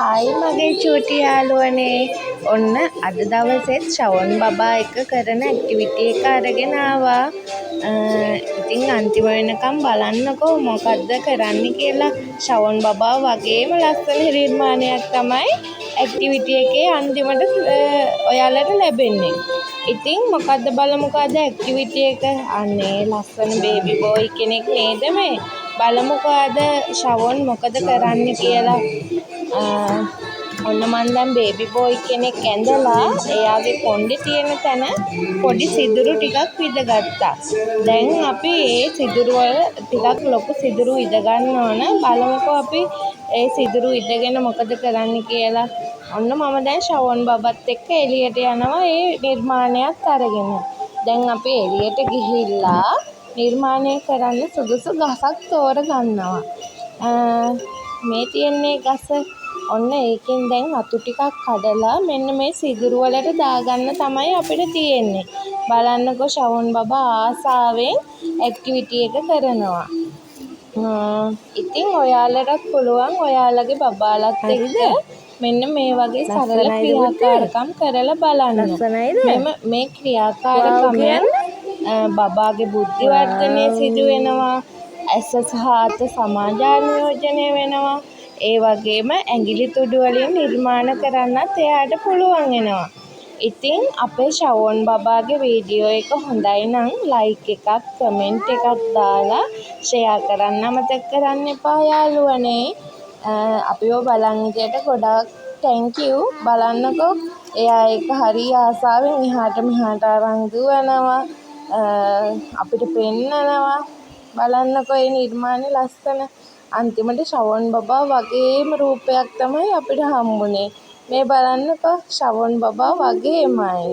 Hi මගේ චූටි යාළුවනේ. ඔන්න අද දවසෙත් ශවන් බබා එක කරන ඇක්ටිවිටි එක අරගෙන ආවා. ඉතින් අන්තිම වෙනකම් බලන්නකෝ මොකද්ද කරන්න කියලා. ශවන් බබා වගේම ලස්සන නිර්මාණයක් තමයි ඇක්ටිවිටි එකේ අන්තිමට ඔයාලට ලැබෙන්නේ. ඉතින් මොකද්ද බලමුකෝ අද ඇක්ටිවිටි එක. අනේ ලස්සන බේබි බෝයි කෙනෙක් නේද මේ. බලමුකෝ අද ශවන් මොකද කරන්න කියලා. ඔන්න මන් දැන් බේබි බෝයි කෙනෙක් ඇඳලා එයාගේ කොණ්ඩේ තියෙන තැන පොඩි සිදුරු ටිකක් විදගත්තා. දැන් අපි ඒ සිදුරු වල ටිකක් ලොකු සිදුරු විද ගන්න ඕන. බලමුකෝ අපි ඒ සිදුරු විදගෙන මොකද කරන්න කියලා. ඔන්න මම දැන් ශවන් බබත් එක්ක එළියට යනවා ඒ නිර්මාණයක් අරගෙන. දැන් අපි එළියට ගිහිල්ලා නිර්මාණය කරන්න සුදුසු ගසක් තෝරගන්නවා. මේ තියෙන්නේ ගස. ඔන්න ඒකෙන් දැන් අතු ටිකක් කඩලා මෙන්න මේ සිදුරු වලට දාගන්න තමයි අපිට තියෙන්නේ. බලන්නකෝ ශවන් බබා ආසාවෙන් ඇක්ටිවිටි එක කරනවා. ඉතින් ඔයාලටත් පුළුවන් ඔයාලගේ බබාලත් එක්ක මෙන්න මේ වගේ සරල ක්‍රියාකාරකම් කරලා බලන්න. මේ ක්‍රියාකාරකමෙන් බබාගේ බුද්ධි වර්ධනය සිදු වෙනවා. ඇස සහ අත සමාජානුයෝජනය වෙනවා. ඒ වගේම ඇඟිලි තුඩු වලින් නිර්මාණ කරන්නත් එයාට පුළුවන් වෙනවා. ඉතින් අපේ ශවන් බබාගේ වීඩියෝ එක හොඳයි නම් ලයික් එකක් කමෙන්ට් එකක් දාලා ෂෙයා කරන්න අමතක කරන්න එපා යාළුවනේ. අපිව බලන් ඉදියට ගොඩාක් thank you. බලන්නකෝ එයා ඒක හරි ආසාවෙන් එහාට මෙහාට අරන් දුවනවා. අපිට පෙන්නනවා. බලන්නකෝ මේ නිර්මාණය ලස්සන. අන්තිමට ශවන් බබා වගේම රූපයක් තමයි අපිට හම්බුනේ. මේ බලන්නකෝ ශවන් බබා වගේමයි.